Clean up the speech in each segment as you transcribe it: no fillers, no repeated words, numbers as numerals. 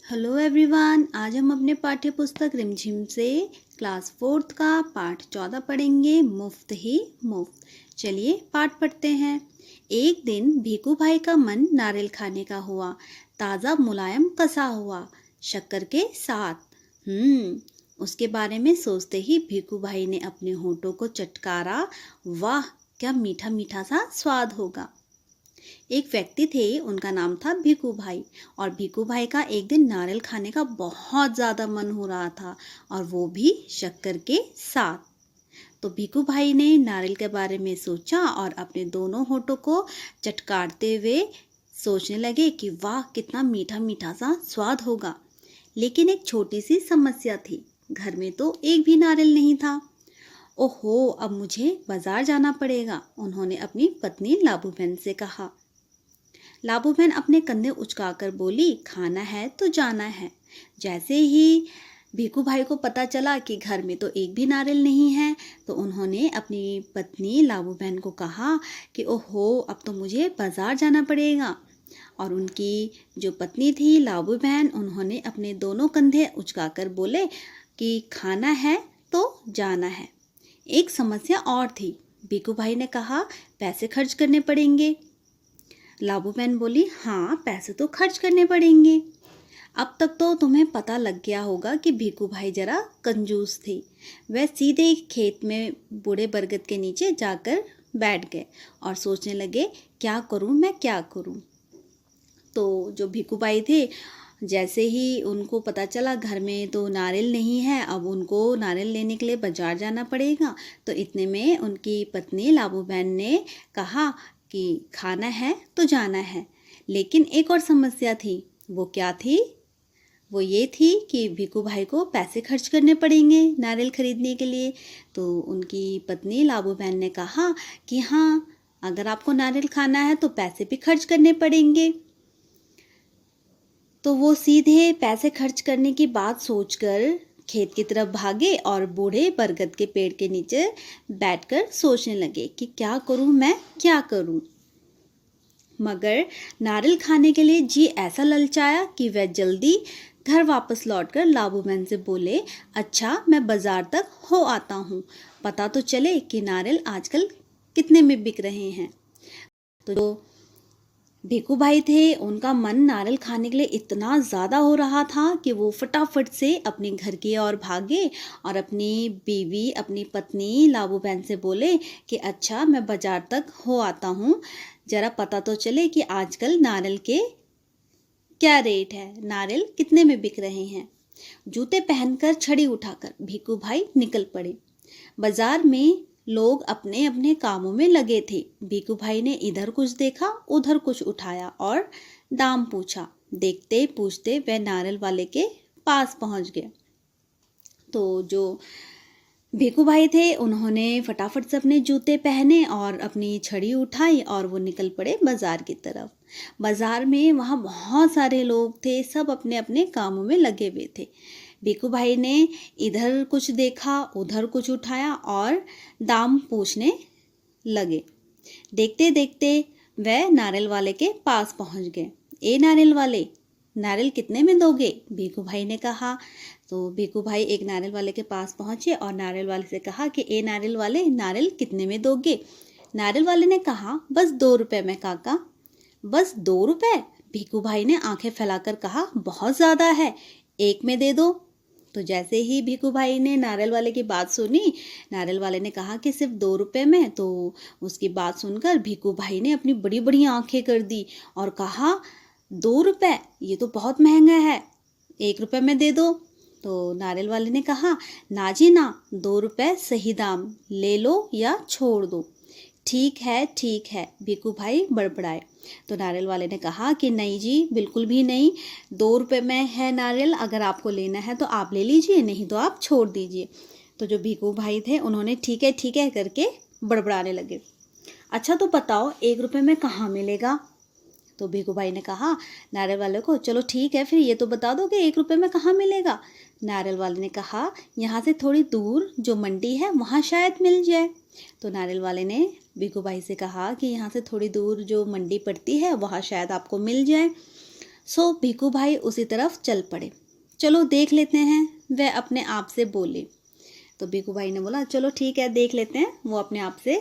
Hello everyone. आज हम अपने पाठ्य पुस्तक रिमझिम से क्लास 4th का पाठ 14 पढ़ेंगे, मुफ्त ही मुफ्त। चलिए पाठ पढ़ते हैं। एक दिन भीकू भाई का मन नारियल खाने का हुआ, ताज़ा मुलायम कसा हुआ, शक्कर के साथ। उसके बारे में सोचते ही भीकू भाई ने अपने होठों को चटकारा। वाह, क्या मीठा मीठा सा स्वाद होगा। एक व्यक्ति थे, उनका नाम था भीकू भाई। और भीकू भाई का एक दिन नारियल खाने का बहुत ज़्यादा मन हो रहा था, और वो भी शक्कर के साथ। तो भीकू भाई ने नारियल के बारे में सोचा और अपने दोनों होठों को चटकारते हुए सोचने लगे कि वाह, कितना मीठा मीठा सा स्वाद होगा। लेकिन एक छोटी सी समस्या थी, घर में तो एक भी नारियल नहीं था। ओहो, अब मुझे बाजार जाना पड़ेगा, उन्होंने अपनी पत्नी लाबू बहन से कहा। लाबू बहन अपने कंधे उचकाकर बोली, खाना है तो जाना है। जैसे ही भीकू भाई को पता चला कि घर में तो एक भी नारियल नहीं है, तो उन्होंने अपनी पत्नी लाबू बहन को कहा कि ओहो, अब तो मुझे बाजार जाना पड़ेगा। और उनकी जो पत्नी थी लाबू बहन, उन्होंने अपने दोनों कंधे उचकाकर बोले कि खाना है तो जाना है। एक समस्या और थी। भीकू भाई ने कहा, पैसे खर्च करने पड़ेंगे। लाबू बहन बोली, हाँ, पैसे तो खर्च करने पड़ेंगे। अब तक तो तुम्हें पता लग गया होगा कि भीकू भाई जरा कंजूस थे। वह सीधे खेत में बूढ़े बरगद के नीचे जाकर बैठ गए और सोचने लगे, क्या करूं मैं, क्या करूं। तो जो भीकू भाई थे, जैसे ही उनको पता चला घर में तो नारियल नहीं है, अब उनको नारियल लेने के लिए बाजार जाना पड़ेगा, तो इतने में उनकी पत्नी लाबू बहन ने कहा कि खाना है तो जाना है। लेकिन एक और समस्या थी। वो क्या थी? वो ये थी कि भीकू भाई को पैसे खर्च करने पड़ेंगे नारियल खरीदने के लिए। तो उनकी पत्नी लाबू बहन ने कहा कि हाँ, अगर आपको नारियल खाना है तो पैसे भी खर्च करने पड़ेंगे। तो वो सीधे पैसे खर्च करने की बात सोचकर खेत की तरफ भागे और बूढ़े बरगद के पेड़ के नीचे बैठकर सोचने लगे कि क्या करूं मैं, क्या करूं। मगर नारियल खाने के लिए जी ऐसा ललचाया कि वह जल्दी घर वापस लौटकर लाबू बहन से बोले, अच्छा, मैं बाजार तक हो आता हूँ, पता तो चले कि नारियल आजकल कितने में बिक रहे हैं। तो भीकू भाई थे, उनका मन नारियल खाने के लिए इतना ज़्यादा हो रहा था कि वो फटाफट से अपने घर की ओर भागे और अपनी बीवी, अपनी पत्नी लाबू बहन से बोले कि अच्छा, मैं बाजार तक हो आता हूँ, ज़रा पता तो चले कि आजकल नारियल के क्या रेट है, नारियल कितने में बिक रहे हैं। जूते पहनकर, छड़ी उठाकर भीकू भाई निकल पड़े। बाजार में लोग अपने अपने कामों में लगे थे। भीकू भाई ने इधर कुछ देखा, उधर कुछ उठाया और दाम पूछा। देखते पूछते वह नारियल वाले के पास पहुंच गए। तो जो भीकू भाई थे, उन्होंने फटाफट से अपने जूते पहने और अपनी छड़ी उठाई और वो निकल पड़े बाजार की तरफ। बाजार में वहाँ बहुत सारे लोग थे, सब अपने अपने कामों में लगे हुए थे। भीकू भाई ने इधर कुछ देखा, उधर कुछ उठाया और दाम पूछने लगे। देखते देखते वह नारियल वाले के पास पहुंच गए। ए नारियल वाले, नारियल कितने में दोगे? भीकू भाई ने कहा। तो भीकू भाई एक नारियल वाले के पास पहुंचे और नारियल वाले से कहा कि ए नारियल वाले, नारियल कितने में दोगे? नारियल वाले ने कहा, बस 2 रुपए में काका। बस 2 रुपए? भीकू भाई ने आंखें फैलाकर कहा, बहुत ज़्यादा है, 1 में दे दो। तो जैसे ही भीकू भाई ने नारियल वाले की बात सुनी, नारियल वाले ने कहा कि सिर्फ 2 रुपए में। तो उसकी बात सुनकर भीकू भाई ने अपनी बड़ी बड़ी आंखें कर दी और कहा, 2 रुपए? ये तो बहुत महंगा है, 1 रुपए में दे दो। तो नारियल वाले ने कहा, ना जी ना, 2 रुपए सही दाम, ले लो या छोड़ दो। ठीक है, ठीक है, भीकू भाई बड़बड़ाए। तो नारियल वाले ने कहा कि नहीं जी, बिल्कुल भी नहीं, 2 रुपए में है नारियल, अगर आपको लेना है तो आप ले लीजिए, नहीं तो आप छोड़ दीजिए। तो जो भीकू भाई थे, उन्होंने ठीक है करके बड़बड़ाने लगे। अच्छा, तो बताओ 1 रुपए में कहाँ मिलेगा? तो भीकू भाई ने कहा नारियल वाले को, चलो ठीक है, फिर ये तो बता दो कि 1 रुपए में कहाँ मिलेगा। नारियल वाले ने कहा, यहाँ से थोड़ी दूर जो मंडी है वहाँ शायद मिल जाए। तो नारियल वाले ने भीकू भाई से कहा कि यहाँ से थोड़ी दूर जो मंडी पड़ती है वहाँ शायद आपको मिल जाए। सो भीखू भाई उसी तरफ चल पड़े। चलो देख लेते हैं, वह अपने आप से बोले। तो भीखू भाई ने बोला चलो ठीक है देख लेते हैं। वो अपने आप से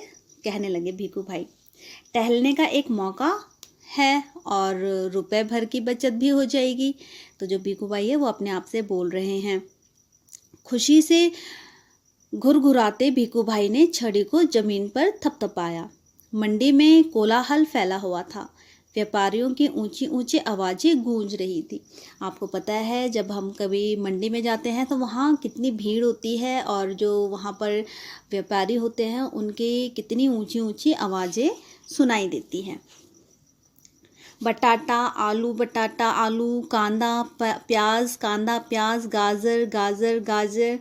कहने लगे भीखू भाई, टहलने का एक मौका है और रुपए भर की बचत भी हो जाएगी। तो जो भीखू भाई है वो अपने आप से बोल रहे हैं। खुशी से घुरघुराते भीखू भाई ने छड़ी को जमीन पर थपथपाया। मंडी में कोलाहल फैला हुआ था। व्यापारियों की ऊंची ऊंची आवाज़ें गूंज रही थी। आपको पता है जब हम कभी मंडी में जाते हैं तो वहाँ कितनी भीड़ होती है और जो वहाँ पर व्यापारी होते हैं उनकी कितनी ऊंची ऊंची आवाज़ें सुनाई देती हैं। बटाटा आलू, बटाटा आलू, कांदा प्याज, कांदा प्याज, गाजर गाजर गाजर,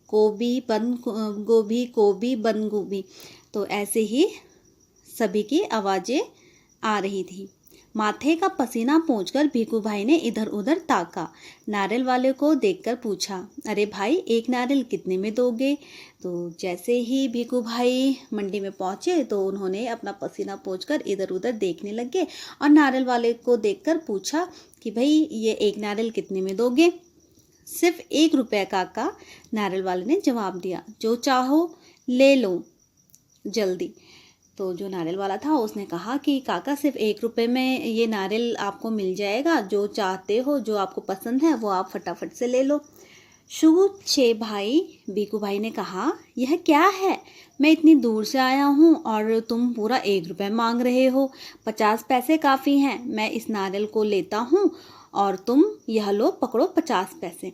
गोभी बंद गोभी, गोभी बंद गोभी। तो ऐसे ही सभी की आवाज़ें आ रही थी। माथे का पसीना पोंछकर भीखू भाई ने इधर उधर ताका। नारियल वाले को देखकर पूछा, अरे भाई एक नारियल कितने में दोगे? तो जैसे ही भीखू भाई मंडी में पहुंचे तो उन्होंने अपना पसीना पोंछकर इधर उधर देखने लगे और नारियल वाले को देखकर पूछा कि भाई ये एक नारियल कितने में दोगे? सिर्फ 1 रुपये काका, नारियल वाले ने जवाब दिया। जो चाहो ले लो जल्दी। तो जो नारियल वाला था उसने कहा कि काका सिर्फ 1 रुपये में ये नारियल आपको मिल जाएगा, जो चाहते हो जो आपको पसंद है वो आप फटाफट से ले लो। शुभ छे भाई, भीखू भाई ने कहा, यह क्या है? मैं इतनी दूर से आया हूँ और तुम पूरा 1 रुपये मांग रहे हो। 50 पैसे काफ़ी हैं, मैं इस नारियल को लेता हूँ और तुम यह लो पकड़ो 50 पैसे।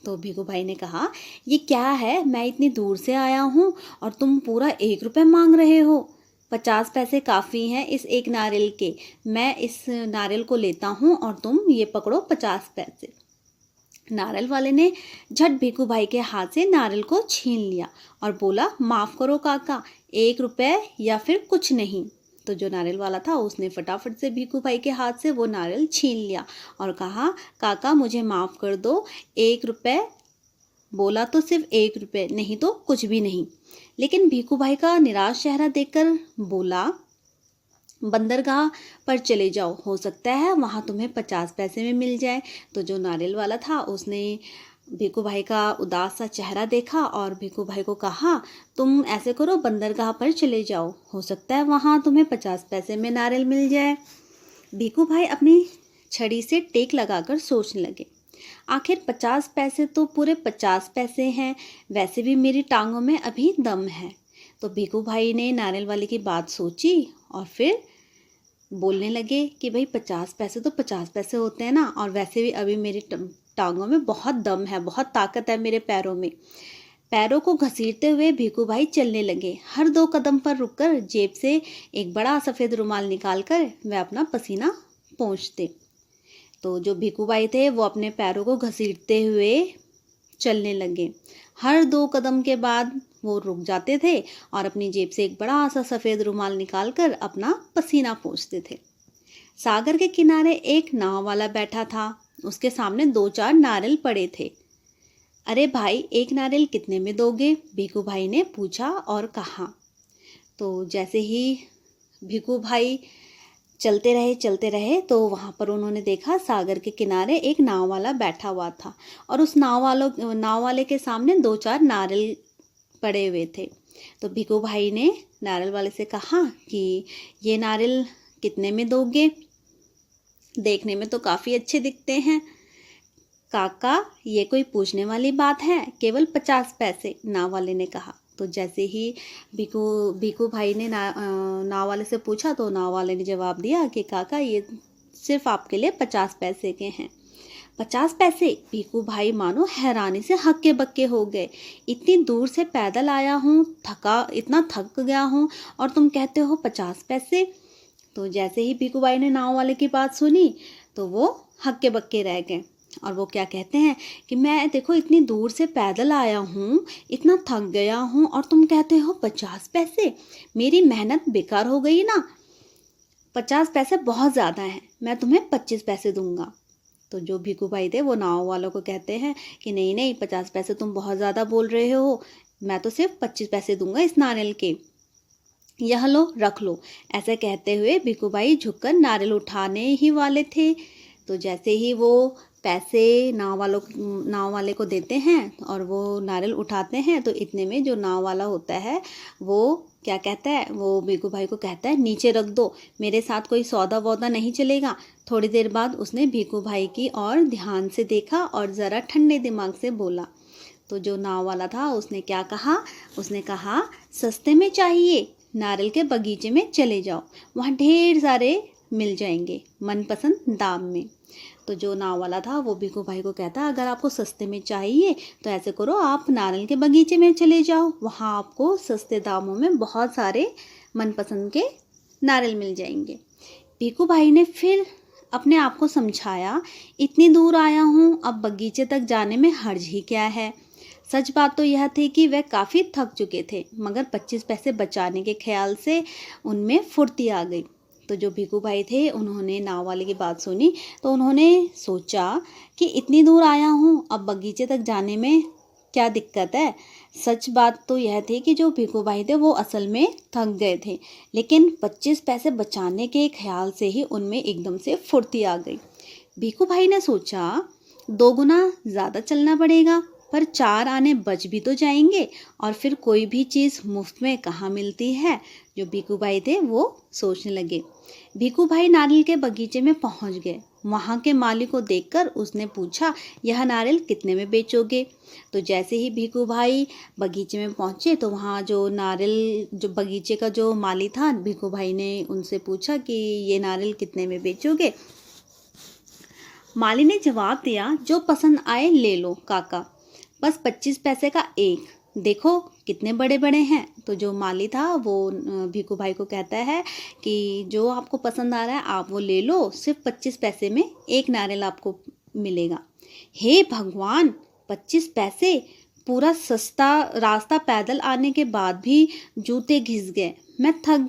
तो भीखू भाई ने कहा, ये क्या है? मैं इतनी दूर से आया हूँ और तुम पूरा 1 रुपये मांग रहे हो। 50 पैसे काफ़ी हैं इस एक नारियल के, मैं इस नारियल को लेता हूँ और तुम ये पकड़ो 50 पैसे। नारियल वाले ने झट भीखू भाई के हाथ से नारियल को छीन लिया और बोला, माफ़ करो काका, 1 रुपये या फिर कुछ नहीं। तो जो नारियल वाला था उसने फटाफट से भीखू भाई के हाथ से वो नारियल छीन लिया और कहा, काका मुझे माफ़ कर दो, 1 रुपये बोला तो सिर्फ 1 रुपये, नहीं तो कुछ भी नहीं। लेकिन भीखू भाई का निराश चेहरा देखकर बोला, बंदरगाह पर चले जाओ, हो सकता है वहाँ तुम्हें 50 पैसे में मिल जाए। तो जो नारियल वाला था उसने भीखू भाई का उदास सा चेहरा देखा और भीखू भाई को कहा, तुम ऐसे करो बंदरगाह पर चले जाओ, हो सकता है वहाँ तुम्हें 50 पैसे में नारियल मिल जाए। भीखू भाई अपनी छड़ी से टेक लगाकर सोचने लगे, आखिर 50 पैसे तो पूरे 50 पैसे हैं, वैसे भी मेरी टांगों में अभी दम है। तो भीखू भाई ने नारियल वाले की बात सोची और फिर बोलने लगे कि भाई 50 पैसे तो 50 पैसे होते हैं ना, और वैसे भी अभी मेरी टांगों में बहुत दम है, बहुत ताकत है मेरे पैरों में। पैरों को घसीटते हुए भीखू भाई चलने लगे। हर 2 कदम पर रुककर जेब से एक बड़ा सफ़ेद रुमाल निकालकर वह अपना पसीना पोंछते। तो जो भीखू भाई थे वो अपने पैरों को घसीटते हुए चलने लगे। हर 2 कदम के बाद वो रुक जाते थे और अपनी जेब से एक बड़ा सा सफ़ेद रुमाल निकालकर अपना पसीना पोंछते थे। सागर के किनारे एक नाव वाला बैठा था, उसके सामने 2-4 नारियल पड़े थे। अरे भाई एक नारियल कितने में दोगे? भीखू भाई ने पूछा और कहा। तो जैसे ही भीखू भाई चलते रहे तो वहाँ पर उन्होंने देखा सागर के किनारे एक नाव वाला बैठा हुआ था और उस नाव वाले के सामने 2-4 नारियल पड़े हुए थे। तो भीखू भाई ने नारियल वाले से कहा कि ये नारियल कितने में दोगे? देखने में तो काफ़ी अच्छे दिखते हैं। काका ये कोई पूछने वाली बात है, केवल 50 पैसे, नाव वाले ने कहा। तो जैसे ही भीखू भाई ने नाव वाले से पूछा तो नाव वाले ने जवाब दिया कि काका ये सिर्फ आपके लिए 50 पैसे के हैं। 50 पैसे? भीखू भाई मानो हैरानी से हक्के बक्के हो गए। इतनी दूर से पैदल आया हूँ, इतना थक गया हूँ और तुम कहते हो 50 पैसे? तो जैसे ही भीखू भाई ने नाव वाले की बात सुनी तो वो हक्के बक्के रह गए और वो क्या कहते हैं कि मैं देखो इतनी दूर से पैदल आया हूँ, इतना थक गया हूँ और तुम कहते हो 50 पैसे? मेरी मेहनत बेकार हो गई ना। 50 पैसे बहुत ज़्यादा हैं, मैं तुम्हें 25 पैसे दूंगा। तो जो भीखू भाई थे वो नाव वालों को कहते हैं कि नहीं 50 पैसे तुम बहुत ज़्यादा बोल रहे हो, मैं तो सिर्फ 25 पैसे दूंगा इस नारियल के, यह लो रख लो। ऐसे कहते हुए भीखू भाई झुककर नारियल उठाने ही वाले थे तो जैसे ही वो पैसे नाव वाले को देते हैं और वो नारियल उठाते हैं, तो इतने में जो नाव वाला होता है वो क्या कहता है, वो भिखू भाई को कहता है नीचे रख दो, मेरे साथ कोई सौदा वौदा नहीं चलेगा। थोड़ी देर बाद उसने भिखू भाई की ओर ध्यान से देखा और ज़रा ठंडे दिमाग से बोला। तो जो नाव वाला था उसने क्या कहा, उसने कहा सस्ते में चाहिए, नारियल के बगीचे में चले जाओ, वहाँ ढेर सारे मिल जाएंगे मनपसंद दाम में। तो जो नाव वाला था वो भिखू भाई को कहता, अगर आपको सस्ते में चाहिए तो ऐसे करो, आप नारियल के बगीचे में चले जाओ, वहाँ आपको सस्ते दामों में बहुत सारे मनपसंद के नारियल मिल जाएंगे। भिखू भाई ने फिर अपने आप को समझाया, इतनी दूर आया हूँ, अब बगीचे तक जाने में हर्ज ही क्या है। सच बात तो यह थी कि वह काफ़ी थक चुके थे, मगर 25 पैसे बचाने के ख्याल से उनमें फुर्ती आ गई। तो जो भिखू भाई थे उन्होंने नाव वाले की बात सुनी, तो उन्होंने सोचा कि इतनी दूर आया हूँ, अब बगीचे तक जाने में क्या दिक्कत है। सच बात तो यह थी कि जो भिखू भाई थे वो असल में थक गए थे, लेकिन 25 पैसे बचाने के ख्याल से ही उनमें एकदम से फुर्ती आ गई। भिखू भाई ने सोचा 2 गुना ज़्यादा चलना पड़ेगा, पर 4 आने बच भी तो जाएंगे, और फिर कोई भी चीज़ मुफ्त में कहाँ मिलती है। जो भिखू भाई थे वो सोचने लगे। भिखू भाई नारियल के बगीचे में पहुंच गए। वहाँ के माली को देखकर उसने पूछा, यह नारियल कितने में बेचोगे। तो जैसे ही भिखू भाई बगीचे में पहुँचे तो वहाँ जो बगीचे का जो माली था, भिखू भाई ने उनसे पूछा कि ये नारियल कितने में बेचोगे। माली ने जवाब दिया, जो पसंद आए ले लो काका, बस 25 पैसे का एक, देखो कितने बड़े बड़े हैं। तो जो माली था वो भिखू भाई को कहता है कि जो आपको पसंद आ रहा है आप वो ले लो, सिर्फ 25 पैसे में एक नारियल आपको मिलेगा। हे भगवान, 25 पैसे, पूरा सस्ता रास्ता पैदल आने के बाद भी जूते घिस गए, मैं थक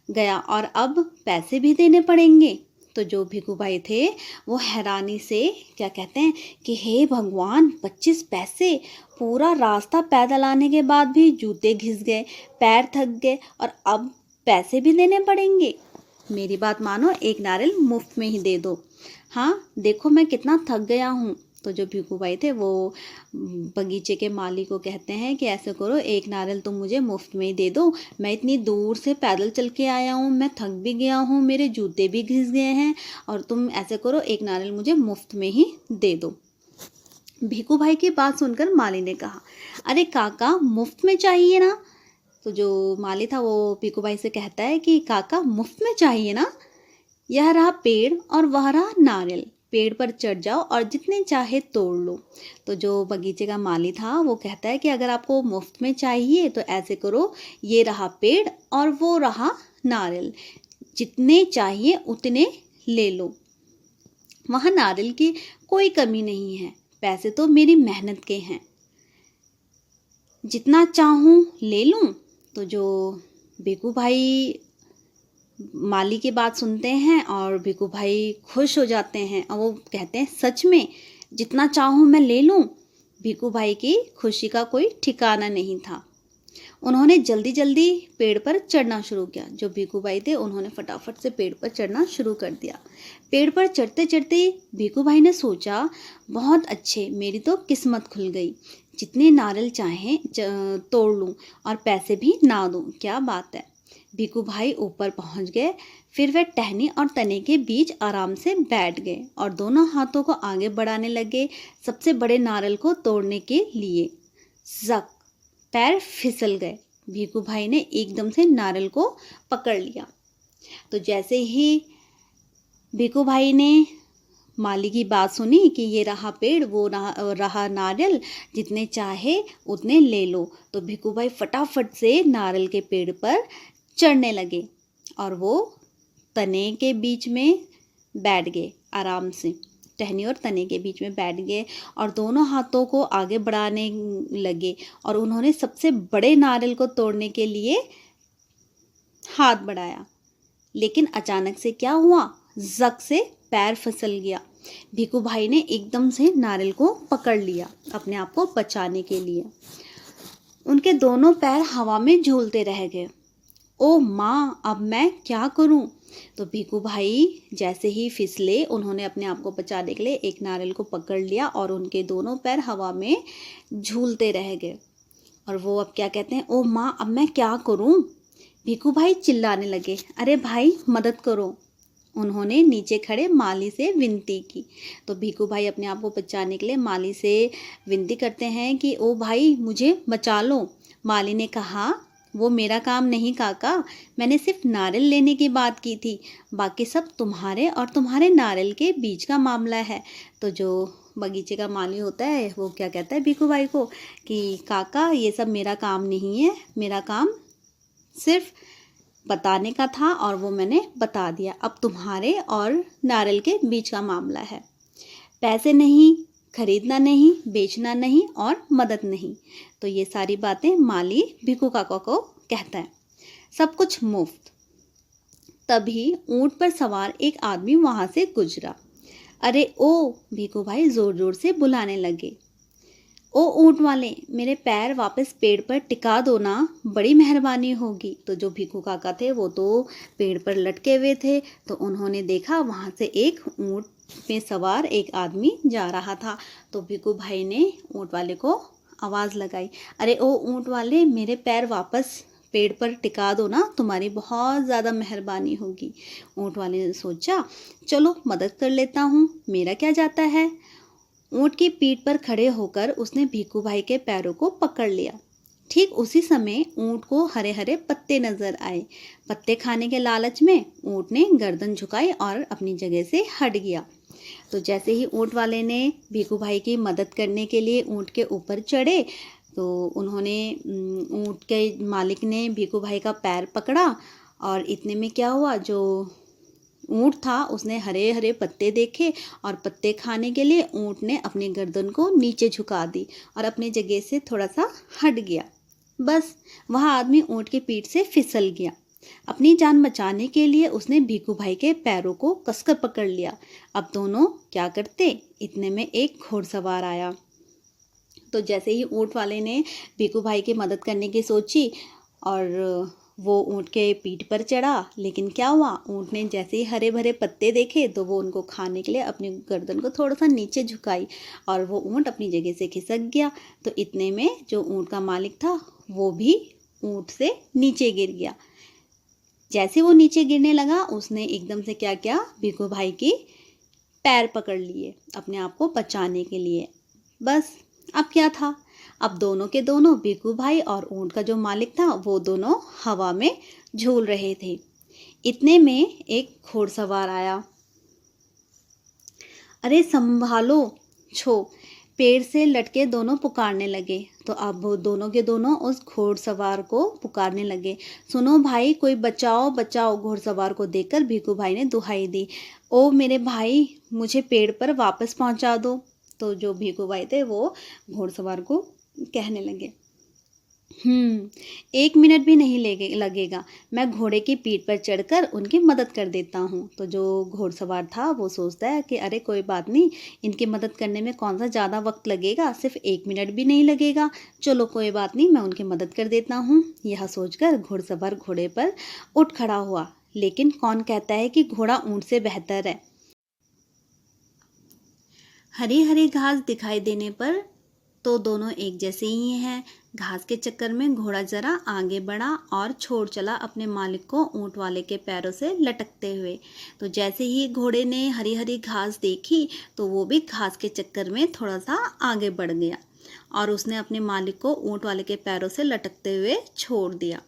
गया और अब पैसे भी देने पड़ेंगे। तो जो भिखू भाई थे वो हैरानी से क्या कहते हैं कि हे भगवान, 25 पैसे, पूरा रास्ता पैदल आने के बाद भी जूते घिस गए, पैर थक गए और अब पैसे भी देने पड़ेंगे। मेरी बात मानो, एक नारियल मुफ्त में ही दे दो। हाँ देखो मैं कितना थक गया हूँ। तो जो भिखू भाई थे वो बगीचे के माली को कहते हैं कि ऐसे करो, एक नारियल तुम मुझे मुफ्त में ही दे दो, मैं इतनी दूर से पैदल चल के आया हूँ, मैं थक भी गया हूँ, मेरे जूते भी घिस गए हैं, और तुम ऐसे करो एक नारियल मुझे मुफ्त में ही दे दो। भिखू भाई की बात सुनकर माली ने कहा, अरे काका मुफ्त में चाहिए ना। तो जो माली था वो भिखू भाई से कहता है कि काका मुफ्त में चाहिए ना, यह रहा पेड़ और वह रहा नारियल, पेड़ पर चढ़ जाओ और जितने चाहे तोड़ लो। तो जो बगीचे का माली था वो कहता है कि अगर आपको मुफ्त में चाहिए तो ऐसे करो, ये रहा पेड़ और वो रहा नारियल, जितने चाहिए उतने ले लो, वहाँ नारियल की कोई कमी नहीं है, पैसे तो मेरी मेहनत के हैं, जितना चाहूँ ले लूँ। तो जो भिखू भाई माली की बात सुनते हैं और भिखू भाई खुश हो जाते हैं और वो कहते हैं, सच में जितना चाहूँ मैं ले लूँ। भिखू भाई की खुशी का कोई ठिकाना नहीं था। उन्होंने जल्दी जल्दी पेड़ पर चढ़ना शुरू किया। जो भिखू भाई थे उन्होंने फटाफट से पेड़ पर चढ़ना शुरू कर दिया। पेड़ पर चढ़ते चढ़ते भिखू भाई ने सोचा, बहुत अच्छे, मेरी तो किस्मत खुल गई, जितने नारियल चाहें तोड़ लूँ और पैसे भी ना दूँ, क्या बात है। भिखू भाई ऊपर पहुंच गए। फिर वे टहनी और तने के बीच आराम से बैठ गए और दोनों हाथों को आगे बढ़ाने लगे सबसे बड़े नारियल को तोड़ने के लिए। जक, पैर फिसल गए। भिखू भाई ने एकदम से नारियल को पकड़ लिया। तो जैसे ही भिखू भाई ने माली की बात सुनी कि ये रहा पेड़, वो रहा नारियल, जितने चाहे उतने ले लो, तो भिखू भाई फटाफट से नारियल के पेड़ पर चढ़ने लगे और वो तने के बीच में बैठ गए आराम से, टहनी और तने के बीच में बैठ गए और दोनों हाथों को आगे बढ़ाने लगे और उन्होंने सबसे बड़े नारियल को तोड़ने के लिए हाथ बढ़ाया। लेकिन अचानक से क्या हुआ, जक से पैर फिसल गया। भिखू भाई ने एकदम से नारियल को पकड़ लिया अपने आप को बचाने के लिए। उनके दोनों पैर हवा में झूलते रह गए। ओ माँ, अब मैं क्या करूं? तो भीखू भाई जैसे ही फिसले, उन्होंने अपने आप को बचाने के लिए एक नारियल को पकड़ लिया और उनके दोनों पैर हवा में झूलते रह गए। और वो अब क्या कहते हैं, ओ माँ, अब मैं क्या करूं? भीखू भाई चिल्लाने लगे, अरे भाई मदद करो। उन्होंने नीचे खड़े माली से विनती की। तो भीखू भाई अपने आप को बचाने के लिए माली से विनती करते हैं कि ओ भाई मुझे बचा लो। माली ने कहा, वो मेरा काम नहीं काका, मैंने सिर्फ नारियल लेने की बात की थी, बाकी सब तुम्हारे और तुम्हारे नारियल के बीच का मामला है। तो जो बगीचे का माली होता है वो क्या कहता है भीखू भाई को कि काका ये सब मेरा काम नहीं है, मेरा काम सिर्फ बताने का था और वो मैंने बता दिया। अब तुम्हारे और नारियल के बीच का मामला है। पैसे नहीं, खरीदना नहीं, बेचना नहीं और मदद नहीं। तो ये सारी बातें माली भिखू काका को कहता है। सब कुछ मुफ्त। तभी ऊंट पर सवार एक आदमी वहां से गुजरा। अरे ओ, भिखू भाई जोर जोर से बुलाने लगे, ओ ऊंट वाले, मेरे पैर वापस पेड़ पर टिका दो ना, बड़ी मेहरबानी होगी। तो जो भिखू काका थे वो तो पेड़ पर लटके हुए थे, तो उन्होंने देखा वहां से एक ऊंट में सवार एक आदमी जा रहा था। तो भिखू भाई ने ऊंट वाले को आवाज़ लगाई, अरे ओ ऊंट वाले, मेरे पैर वापस पेड़ पर टिका दो ना, तुम्हारी बहुत ज़्यादा मेहरबानी होगी। ऊंट वाले ने सोचा, चलो मदद कर लेता हूँ, मेरा क्या जाता है। ऊंट की पीठ पर खड़े होकर उसने भीखू भाई के पैरों को पकड़ लिया। ठीक उसी समय ऊंट को हरे हरे पत्ते नजर आए। पत्ते खाने के लालच में ऊंट ने गर्दन झुकाई और अपनी जगह से हट गया। तो जैसे ही ऊंट वाले ने भीखू भाई की मदद करने के लिए ऊंट के ऊपर चढ़े, तो उन्होंने ऊंट के मालिक ने भीखू भाई का पैर पकड़ा और इतने में क्या हुआ, जो ऊंट था उसने हरे हरे पत्ते देखे और पत्ते खाने के लिए ऊंट ने अपनी गर्दन को नीचे झुका दी और अपनी जगह से थोड़ा सा हट गया। बस वह आदमी ऊंट की पीठ से फिसल गया। अपनी जान बचाने के लिए उसने भीखू भाई के पैरों को कसकर पकड़ लिया। अब दोनों क्या करते, इतने में एक घोड़सवार आया। तो जैसे ही ऊंट वाले ने भीखू भाई की मदद करने की सोची और वो ऊंट के पीठ पर चढ़ा, लेकिन क्या हुआ, ऊंट ने जैसे ही हरे भरे पत्ते देखे तो वो उनको खाने के लिए अपनी गर्दन को थोड़ा सा नीचे झुकाई और वो ऊंट अपनी जगह से खिसक गया। तो इतने में जो ऊंट का मालिक था वो भी ऊंट से नीचे गिर गया। जैसे वो नीचे गिरने लगा, उसने एकदम से क्या किया, भीखू भाई की पैर पकड़ लिए अपने आप को बचाने के लिए। बस अब क्या था, अब दोनों के दोनों भीखू भाई और ऊंट का जो मालिक था वो दोनों हवा में झूल रहे थे। इतने में एक घोड़सवार आया। अरे संभालो छो, पेड़ से लटके दोनों पुकारने लगे। तो अब वो दोनों के दोनों उस घोड़सवार को पुकारने लगे, सुनो भाई, कोई बचाओ बचाओ। घोड़सवार को देखकर भीखू भाई ने दुहाई दी, ओ मेरे भाई, मुझे पेड़ पर वापस पहुंचा दो। तो जो भीखू भाई थे वो घोड़सवार को कहने लगे, 1 मिनट भी नहीं लगेगा, मैं घोड़े की पीठ पर चढ़कर उनकी मदद कर देता हूँ। तो जो घोड़सवार था वो सोचता है कि अरे कोई बात नहीं, इनकी मदद करने में कौन सा ज़्यादा वक्त लगेगा, सिर्फ 1 मिनट भी नहीं लगेगा, चलो कोई बात नहीं, मैं उनकी मदद कर देता हूँ। यह सोचकर घोड़सवार घोड़े पर उठ खड़ा हुआ। लेकिन कौन कहता है कि घोड़ा ऊंट से बेहतर है। हरी हरी घास दिखाई देने पर तो दोनों एक जैसे ही हैं। घास के चक्कर में घोड़ा जरा आगे बढ़ा और छोड़ चला अपने मालिक को ऊंट वाले के पैरों से लटकते हुए। तो जैसे ही घोड़े ने हरी हरी घास देखी तो वो भी घास के चक्कर में थोड़ा सा आगे बढ़ गया और उसने अपने मालिक को ऊंट वाले के पैरों से लटकते हुए छोड़ दिया।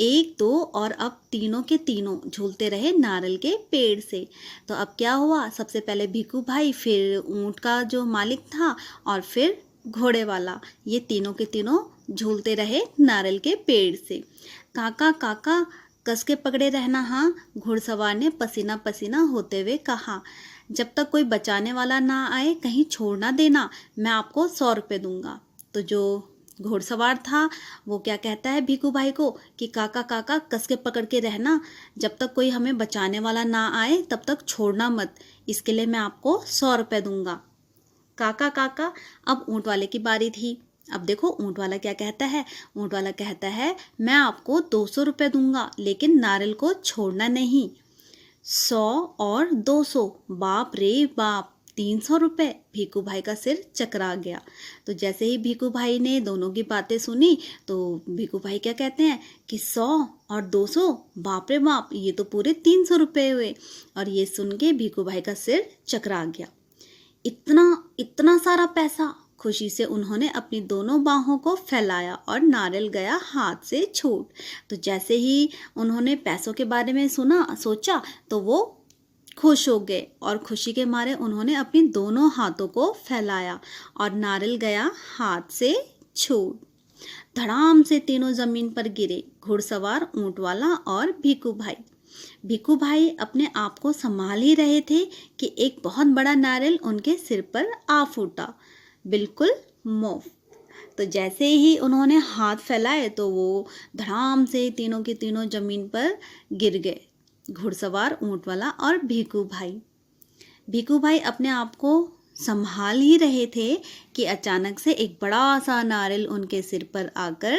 1 2 और अब तीनों के तीनों झूलते रहे नारियल के पेड़ से। तो अब क्या हुआ, सबसे पहले भीखू भाई, फिर ऊंट का जो मालिक था और फिर घोड़े वाला, ये तीनों के तीनों झूलते रहे नारियल के पेड़ से। काका काका, कस के पकड़े रहना हाँ, घुड़सवार ने पसीना पसीना होते हुए कहा। जब तक कोई बचाने वाला ना आए कहीं छोड़ ना देना, मैं आपको 100 रुपये दूंगा। तो जो घुड़सवार था वो क्या कहता है भीखू भाई को कि काका काका, कस के पकड़ के रहना, जब तक कोई हमें बचाने वाला ना आए तब तक छोड़ना मत, इसके लिए मैं आपको 100 रुपये दूंगा। काका काका, अब ऊंट वाले की बारी थी। अब देखो ऊंट वाला क्या कहता है। ऊंट वाला कहता है मैं आपको 200 रुपये दूंगा, लेकिन नारियल को छोड़ना नहीं। 100 और 200, बाप रे बाप, 300 रुपये। भीखू भाई का सिर चकरा गया। तो जैसे ही भीखू भाई ने दोनों की बातें सुनी तो भीखू भाई क्या कहते हैं कि 100 और 200, बाप रे बाप, ये तो पूरे 300 रुपये हुए। और ये सुन के भीखू भाई का सिर चकरा गया। इतना इतना सारा पैसा। खुशी से उन्होंने अपनी दोनों बाहों को फैलाया और नारियल गया हाथ से छूट। तो जैसे ही उन्होंने पैसों के बारे में सोचा तो वो खुश हो गए और खुशी के मारे उन्होंने अपनी दोनों हाथों को फैलाया और नारियल गया हाथ से छूट। धड़ाम से तीनों जमीन पर गिरे, घुड़सवार, ऊंट वाला और भीखू भाई। भीखू भाई अपने आप को संभाल ही रहे थे कि एक बहुत बड़ा नारियल उनके सिर पर आ फूटा, बिल्कुल मुफ्त। तो जैसे ही उन्होंने हाथ फैलाए तो वो धड़ाम से तीनों के तीनों जमीन पर गिर गए, घुड़सवार, ऊंट वाला और भीखू भाई। भीखू भाई अपने आप को संभाल ही रहे थे कि अचानक से एक बड़ा सा नारियल उनके सिर पर आकर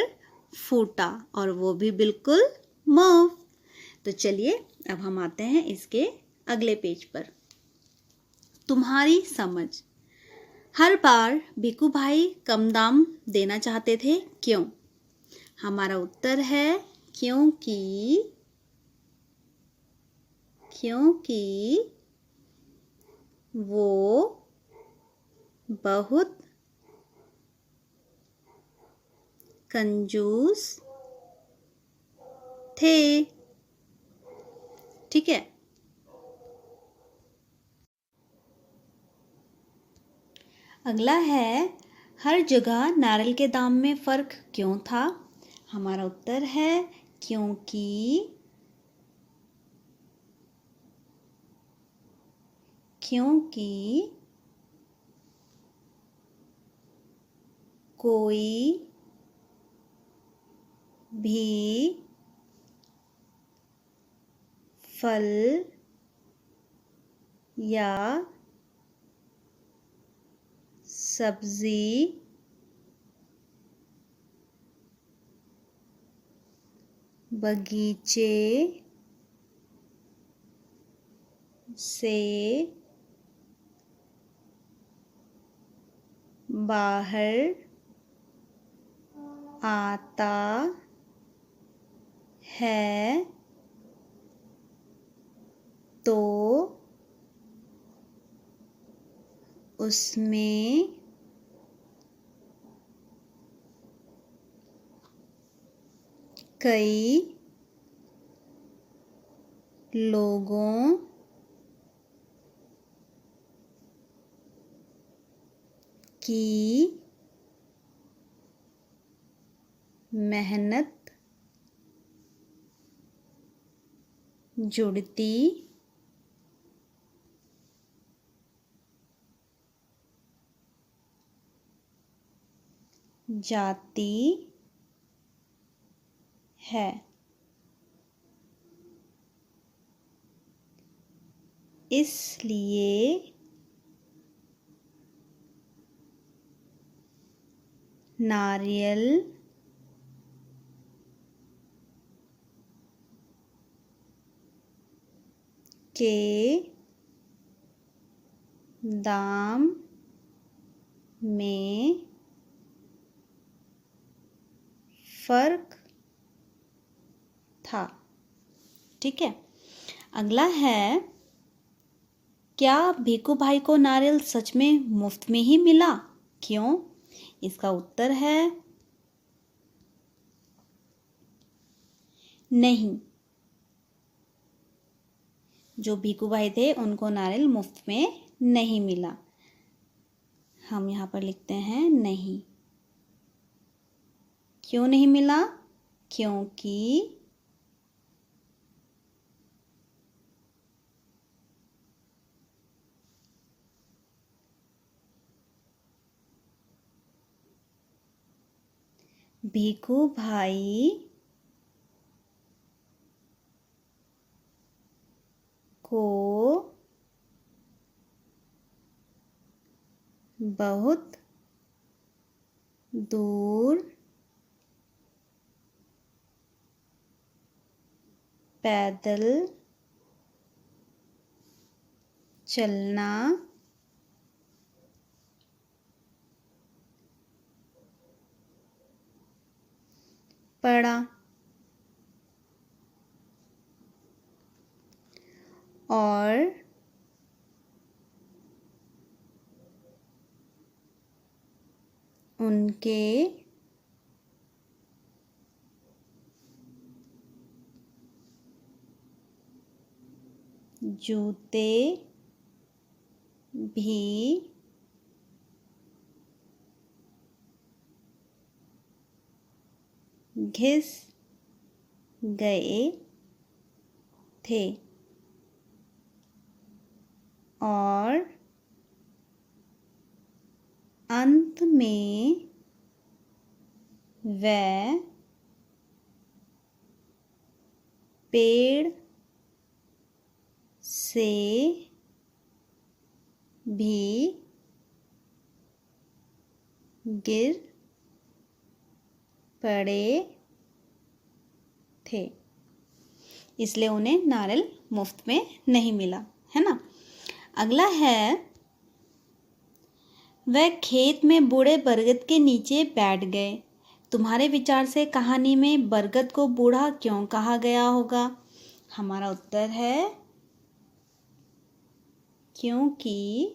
फूटा, और वो भी बिल्कुल मुफ्त। तो चलिए अब हम आते हैं इसके अगले पेज पर। तुम्हारी समझ। हर बार भीखू भाई कम दाम देना चाहते थे, क्यों? हमारा उत्तर है क्योंकि वो बहुत कंजूस थे। ठीक है। अगला है हर जगह नारियल के दाम में फ़र्क क्यों था? हमारा उत्तर है क्योंकि कोई भी फल या सब्जी बगीचे से बाहर आता है तो उसमें कई लोगों की मेहनत जुड़ती जाती है। इसलिए नारियल के दाम में फ़र्क था। ठीक है। अगला है क्या भीखू भाई को नारियल सच में मुफ्त में ही मिला? क्यों? इसका उत्तर है नहीं। जो भीखू भाई थे उनको नारियल मुफ्त में नहीं मिला। हम यहाँ पर लिखते हैं नहीं। क्यों नहीं मिला? क्योंकि भीखू भाई को बहुत दूर पैदल चलना पड़ा और उनके जूते भी घिस गए थे और अंत में वह पेड़ से भी गिर पड़े थे, इसलिए उन्हें नारियल मुफ्त में नहीं मिला, है ना। अगला है, वह खेत में बूढ़े बरगद के नीचे बैठ गए। तुम्हारे विचार से कहानी में बरगद को बूढ़ा क्यों कहा गया होगा? हमारा उत्तर है क्योंकि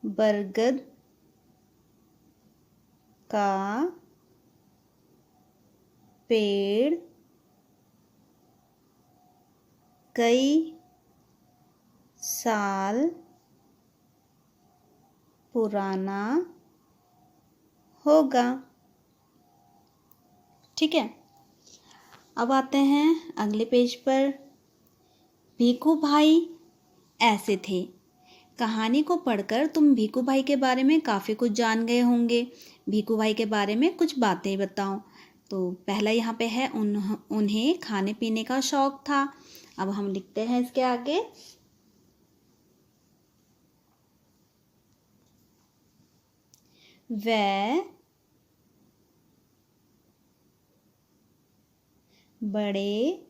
बरगद का पेड़ कई साल पुराना होगा। ठीक है, अब आते हैं अगले पेज पर। भीखू भाई ऐसे थे। कहानी को पढ़कर तुम भीखू भाई के बारे में काफ़ी कुछ जान गए होंगे। भीखू भाई के बारे में कुछ बातें बताओ। तो पहला यहाँ पे है, उन्हें खाने पीने का शौक था। अब हम लिखते हैं इसके आगे, वह बड़े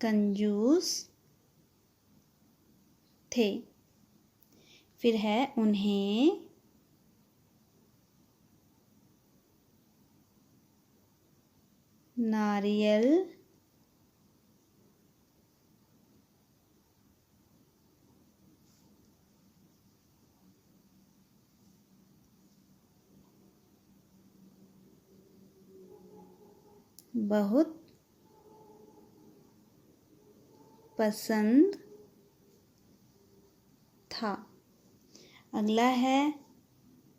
कंजूस थे। फिर है, उन्हें नारियल बहुत पसंद था। अगला है,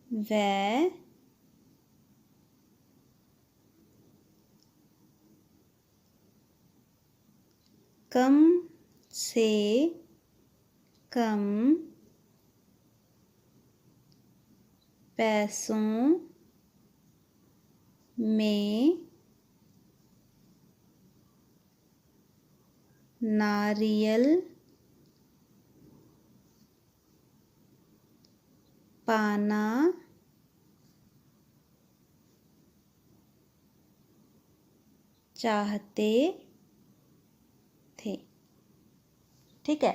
वह कम से कम पैसों में नारियल पाना चाहते थे। ठीक है,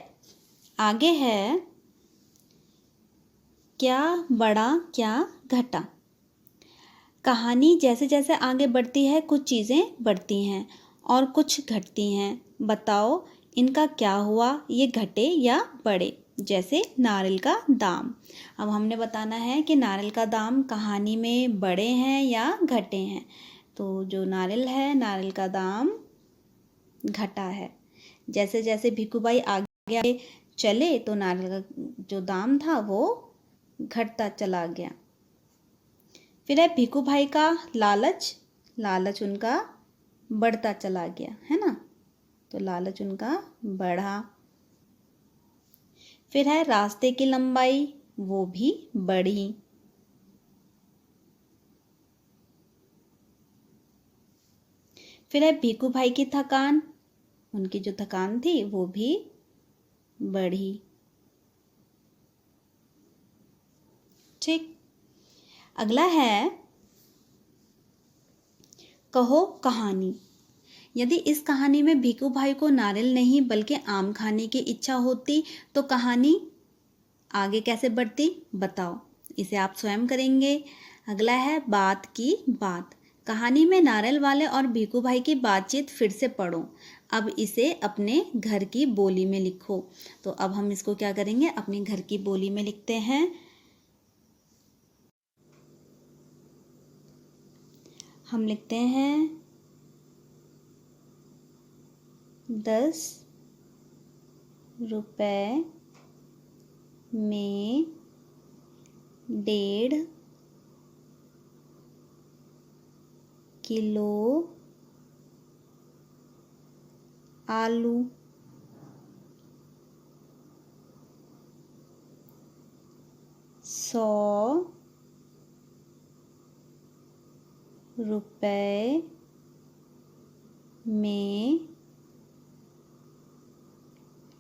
आगे है, क्या बढ़ा क्या घटा। कहानी जैसे जैसे आगे बढ़ती है कुछ चीज़ें बढ़ती हैं और कुछ घटती हैं। बताओ इनका क्या हुआ, ये घटे या बढ़े। जैसे नारियल का दाम। अब हमने बताना है कि नारियल का दाम कहानी में बढ़े हैं या घटे हैं। तो जो नारियल है, नारियल का दाम घटा है। जैसे जैसे भिक्खू भाई आगे चले तो नारियल का जो दाम था वो घटता चला गया। फिर है भिक्खू भाई का लालच, लालच उनका बढ़ता चला गया, है ना। तो लालच उनका बढ़ा। फिर है रास्ते की लंबाई, वो भी बढ़ी। फिर है भीखू भाई की थकान, उनकी जो थकान थी वो भी बढ़ी। ठीक। अगला है कहो कहानी। यदि इस कहानी में भीखू भाई को नारियल नहीं बल्कि आम खाने की इच्छा होती तो कहानी आगे कैसे बढ़ती, बताओ। इसे आप स्वयं करेंगे। अगला है बात की बात। कहानी में नारियल वाले और भीखू भाई की बातचीत फिर से पढ़ो। अब इसे अपने घर की बोली में लिखो। तो अब हम इसको क्या करेंगे, अपने घर की बोली में लिखते हैं। हम लिखते हैं 10 रुपए में 1.5 किलो आलू। 100 रुपए में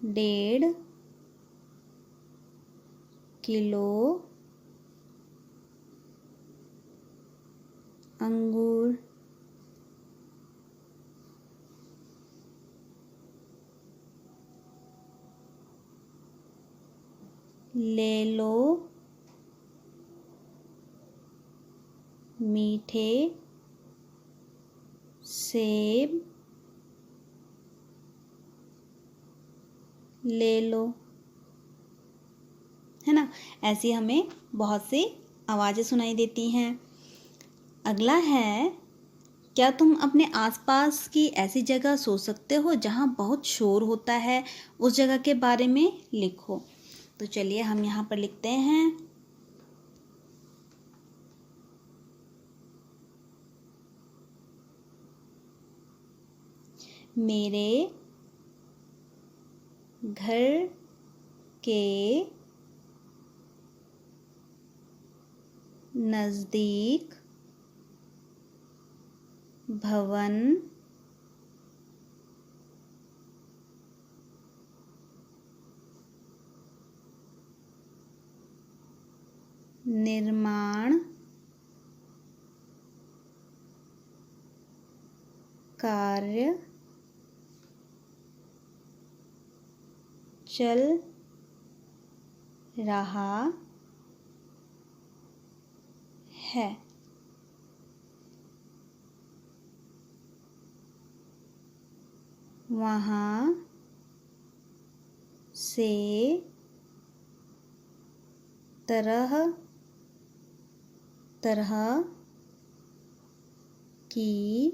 1.5 किलो अंगूर। ले लो मीठे सेब, ले लो। है ना, ऐसी हमें बहुत सी आवाज़ें सुनाई देती हैं। अगला है क्या तुम अपने आसपास की ऐसी जगह सोच सकते हो जहाँ बहुत शोर होता है, उस जगह के बारे में लिखो। तो चलिए हम यहाँ पर लिखते हैं मेरे घर के नज़दीक भवन निर्माण कार्य चल रहा है। वहाँ से तरह तरह की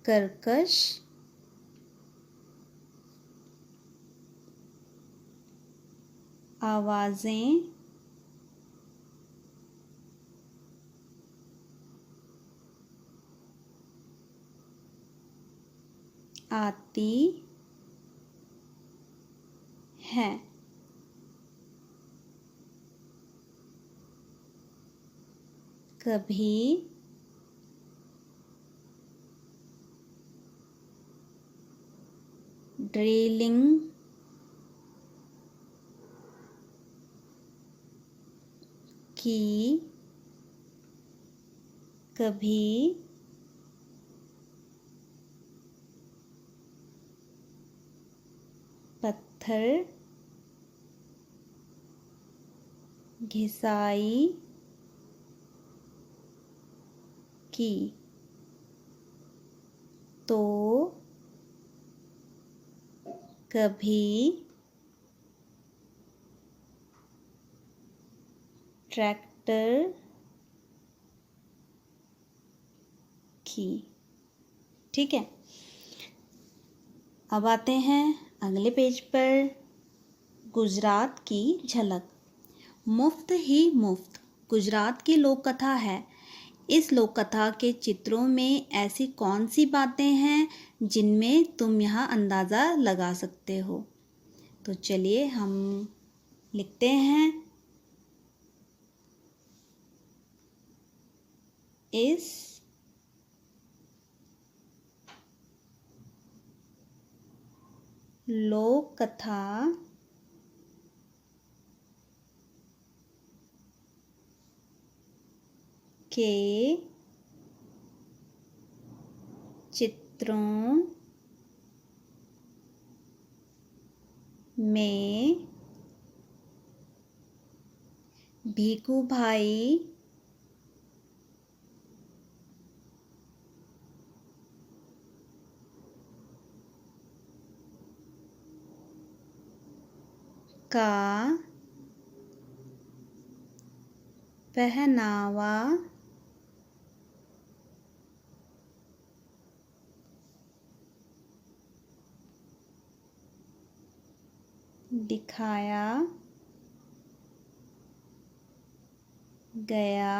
कर्कश आवाज़ें आती हैं। कभी ड्रिलिंग की, कभी पत्थर घिसाई की, तो कभी ट्रैक्टर की। ठीक है, अब आते हैं अगले पेज पर। गुजरात की झलक। मुफ्त ही मुफ्त गुजरात की लोक कथा है। इस लोक कथा के चित्रों में ऐसी कौन सी बातें हैं जिनमें तुम यहाँ अंदाज़ा लगा सकते हो। तो चलिए हम लिखते हैं इस लोक कथा के चित्रों में भीखू भाई का पहनावा दिखाया गया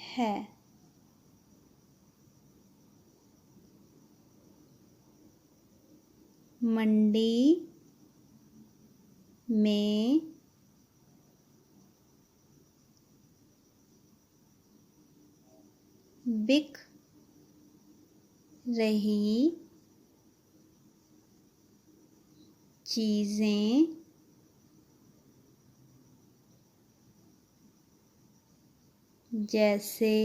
है। मंडी में बिक रही चीज़ें जैसे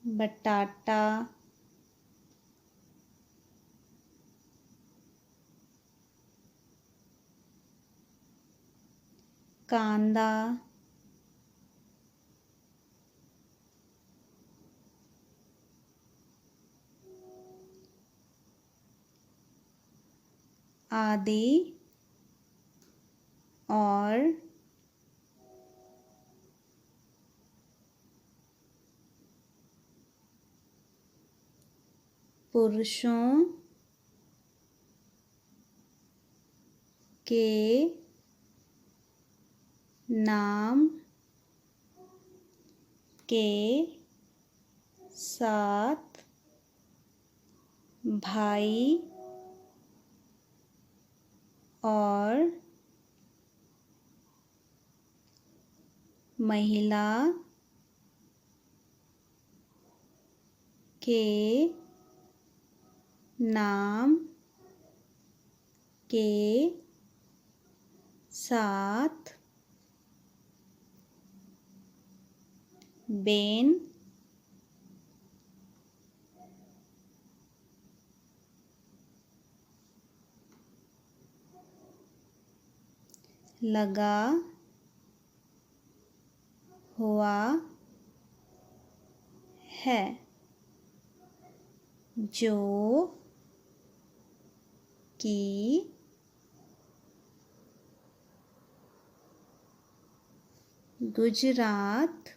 बटाटा, कांदा, आदि और पुरुषों के नाम के साथ भाई और महिला के नाम के साथ बेन, लगा हुआ है, जो कि गुजरात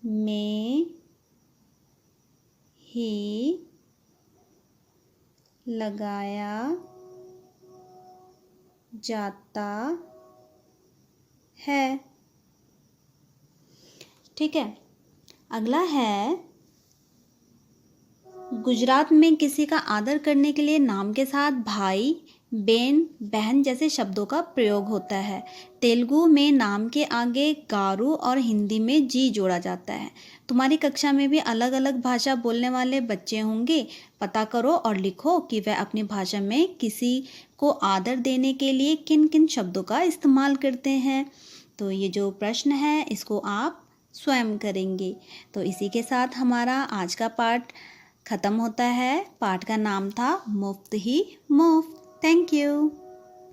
में ही लगाया जाता है। ठीक है, अगला है गुजरात में किसी का आदर करने के लिए नाम के साथ भाई, बेन, बहन जैसे शब्दों का प्रयोग होता है। तेलुगु में नाम के आगे गारू और हिंदी में जी जोड़ा जाता है। तुम्हारी कक्षा में भी अलग अलग भाषा बोलने वाले बच्चे होंगे। पता करो और लिखो कि वह अपनी भाषा में किसी को आदर देने के लिए किन किन शब्दों का इस्तेमाल करते हैं। तो ये जो प्रश्न है इसको आप स्वयं करेंगे। तो इसी के साथ हमारा आज का पाठ ख़त्म होता है। पाठ का नाम था मुफ्त ही मुफ्त। Thank you.